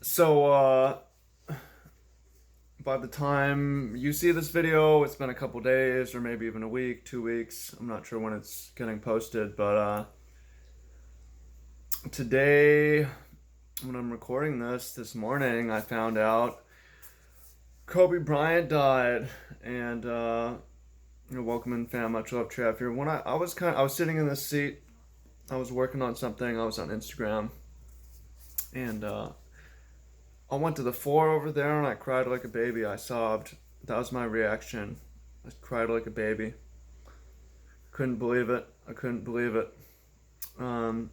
So, by the time you see this video, it's been a couple days or maybe even a week, 2 weeks. I'm not sure when it's getting posted, but today, when I'm recording this morning, I found out Kobe Bryant died, and welcome in, fam. Much love, Trav here. When I was sitting in this seat, I was working on something. I was on Instagram, and I went to the floor over there and I cried like a baby. I sobbed. That was my reaction. I cried like a baby. Couldn't believe it. I couldn't believe it. Um,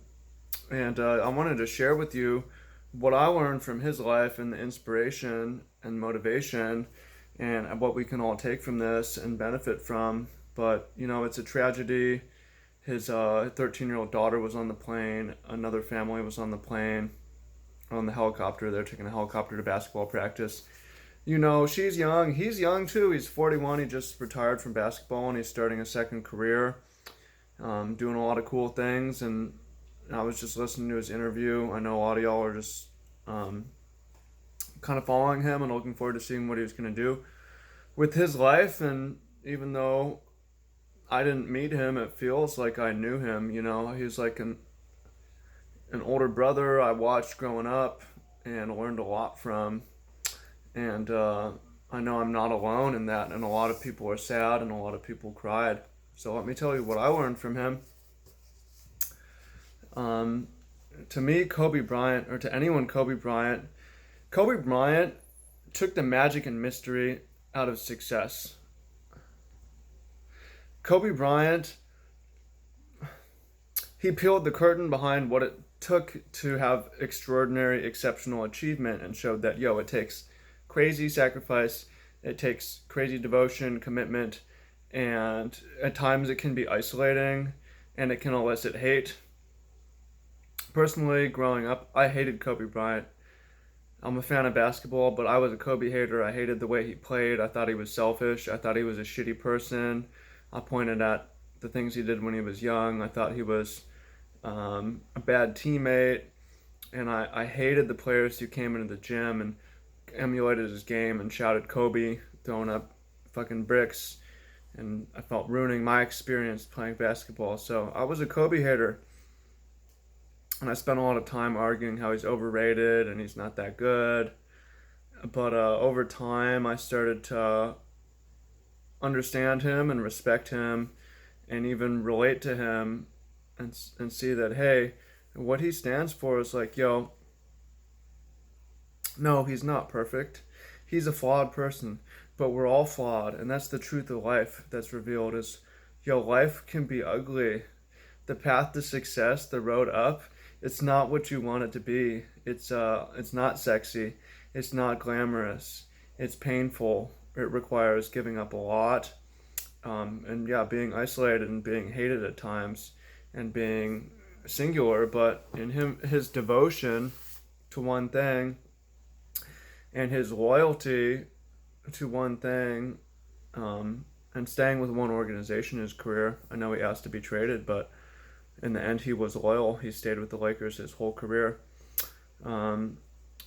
and I wanted to share with you what I learned from his life and the inspiration and motivation and what we can all take from this and benefit from. But, it's a tragedy. His 13-year-old daughter was on the plane. Another family was on the plane, on the helicopter. They're taking a helicopter to basketball practice. She's young. He's young too. He's 41. He just retired from basketball and he's starting a second career, doing a lot of cool things. And I was just listening to his interview. I know a lot of y'all are just kind of following him and looking forward to seeing what he was going to do with his life. And even though I didn't meet him, it feels like I knew him. He's like an older brother I watched growing up and learned a lot from. And I know I'm not alone in that, and a lot of people are sad and a lot of people cried. So let me tell you what I learned from him. To me, Kobe Bryant, or to anyone, Kobe Bryant took the magic and mystery out of success. Kobe Bryant, he peeled the curtain behind what it took to have extraordinary, exceptional achievement and showed that, it takes crazy sacrifice, it takes crazy devotion, commitment, and at times it can be isolating and it can elicit hate. Personally, growing up, I hated Kobe Bryant. I'm a fan of basketball, but I was a Kobe hater. I hated the way he played. I thought he was selfish. I thought he was a shitty person. I pointed at the things he did when he was young. I thought he was a bad teammate, and I hated the players who came into the gym and emulated his game and shouted Kobe, throwing up fucking bricks, and I felt ruining my experience playing basketball. So I was a Kobe hater, and I spent a lot of time arguing how he's overrated and he's not that good. But over time, I started to understand him and respect him and even relate to him and see that, hey, what he stands for is like, no, he's not perfect. He's a flawed person, but we're all flawed, and that's the truth of life that's revealed is, life can be ugly. The path to success, the road up, it's not what you want it to be. It's not sexy. It's not glamorous. It's painful. It requires giving up a lot. Being isolated and being hated at times and being singular, but in his devotion to one thing and his loyalty to one thing, and staying with one organization in his career. I know he asked to be traded, but in the end he was loyal. He stayed with the Lakers his whole career.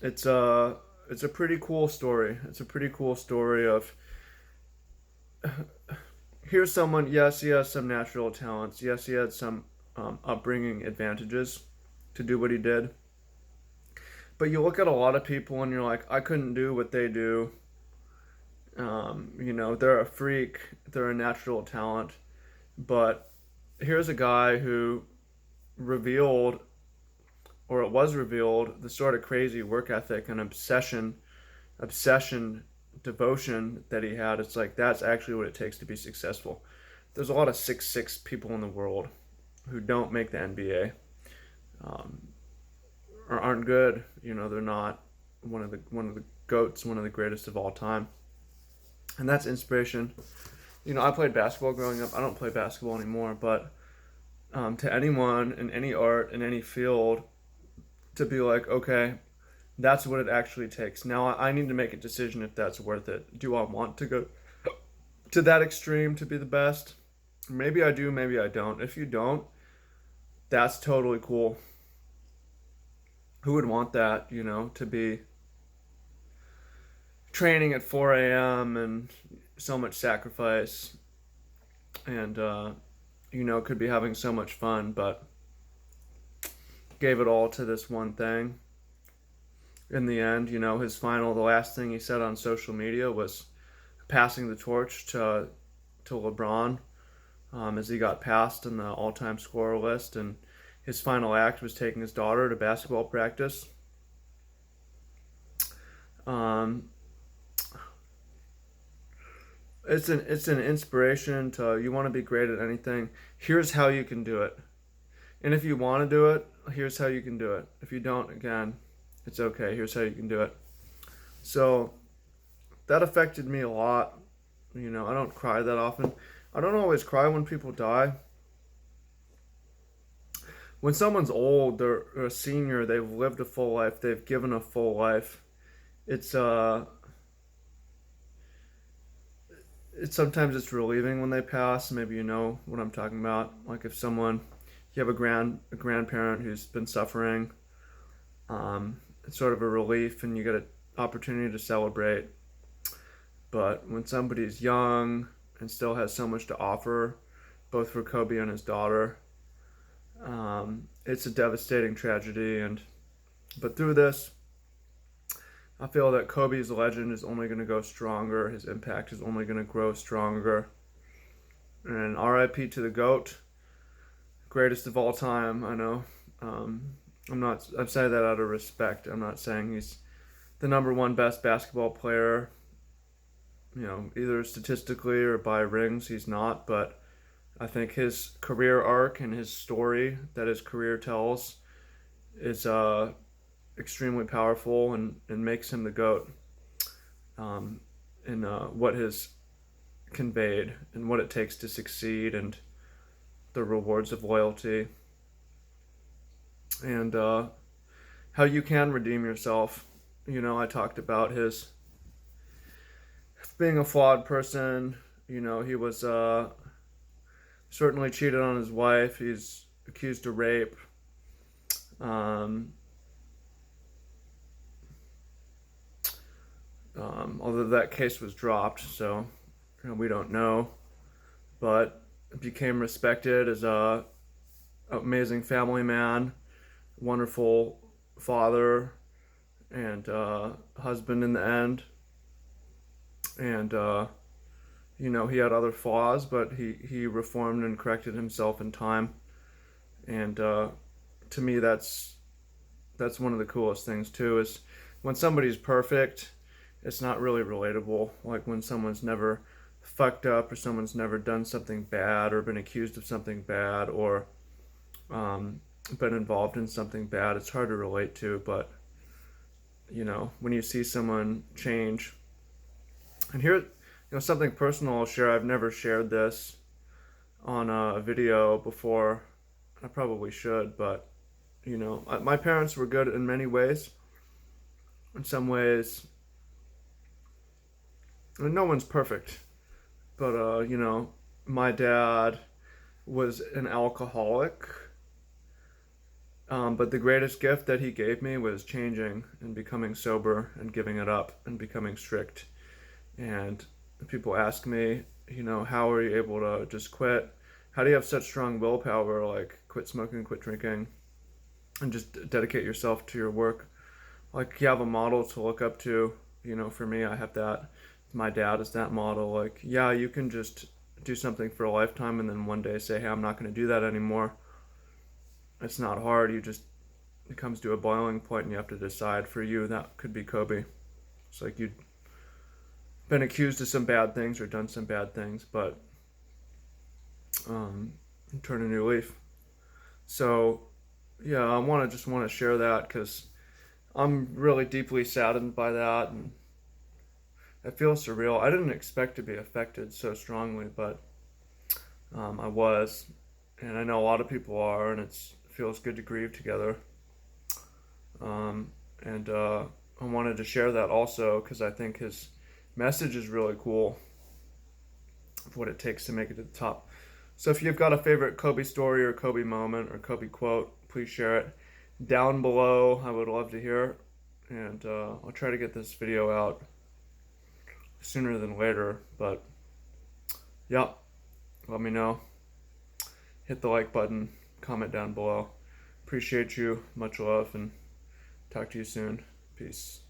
It's a pretty cool story. It's a pretty cool story of, here's someone, yes, he has some natural talents. Yes, he had some upbringing advantages to do what he did. But you look at a lot of people and you're like, I couldn't do what they do. They're a freak. They're a natural talent. But here's a guy who revealed, or it was revealed, the sort of crazy work ethic and obsession, devotion that he had. It's like, that's actually what it takes to be successful. There's a lot of 6'6" people in the world who don't make the NBA, or aren't good. They're not one of the GOATs, one of the greatest of all time. And that's inspiration. I played basketball growing up. I don't play basketball anymore, but to anyone in any art, in any field, to be like, okay, that's what it actually takes. Now I need to make a decision if that's worth it. Do I want to go to that extreme to be the best? Maybe I do, maybe I don't. If you don't, That's totally cool. Who would want that, to be training at 4 a.m. and so much sacrifice and, could be having so much fun, but gave it all to this one thing. In the end, the last thing he said on social media was passing the torch to LeBron, as he got passed in the all-time scorer list, and his final act was taking his daughter to basketball practice. Um, it's an inspiration to, you want to be great at anything. Here's how you can do it, and if you want to do it, here's how you can do it. If you don't, again, it's okay. Here's how you can do it. So that affected me a lot. I don't cry that often. I don't always cry when people die. When someone's old, they're a senior, they've lived a full life, they've given a full life. It's it's sometimes it's relieving when they pass. Maybe you know what I'm talking about. Like if you have a grandparent who's been suffering, it's sort of a relief, and you get an opportunity to celebrate. But when somebody's young and still has so much to offer, both for Kobe and his daughter, it's a devastating tragedy. But through this, I feel that Kobe's legend is only going to go stronger. His impact is only going to grow stronger. And RIP to the GOAT, greatest of all time. I know. I'm saying that out of respect. I'm not saying he's the number one best basketball player. Either statistically or by rings, he's not. But I think his career arc and his story that his career tells is extremely powerful and makes him the GOAT, in what has conveyed and what it takes to succeed and the rewards of loyalty and how you can redeem yourself. I talked about his being a flawed person. He was certainly cheated on his wife. He's accused of rape. Although that case was dropped, so we don't know. But became respected as a amazing family man, wonderful father, and husband in the end. And he had other flaws, but he reformed and corrected himself in time. And to me, that's one of the coolest things too. Is when somebody's perfect, it's not really relatable. Like when someone's never fucked up, or someone's never done something bad, or been accused of something bad, or been involved in something bad, it's hard to relate to. But when you see someone change, and here, something personal I'll share. I've never shared this on a video before. I probably should, but my parents were good in many ways. In some ways, no one's perfect, but my dad was an alcoholic. But the greatest gift that he gave me was changing and becoming sober and giving it up and becoming strict. And people ask me, how are you able to just quit? How do you have such strong willpower, like quit smoking, quit drinking, and just dedicate yourself to your work? Like you have a model to look up to. For me, I have that. My dad is that model. Like, yeah, you can just do something for a lifetime and then one day say, hey, I'm not going to do that anymore. It's not hard. It comes to a boiling point and you have to decide. For you, that could be Kobe. It's like you'd been accused of some bad things or done some bad things, but turn a new leaf. So, yeah, I just want to share that because I'm really deeply saddened by that, and it feels surreal. I didn't expect to be affected so strongly, but I was, and I know a lot of people are, and it feels good to grieve together. And I wanted to share that also because I think his message is really cool of what it takes to make it to the top. So if you've got a favorite Kobe story or Kobe moment or Kobe quote, please share it down below. I would love to hear. And I'll try to get this video out sooner than later. But yeah, let me know. Hit the like button, comment down below. Appreciate you. Much love, and talk to you soon. Peace.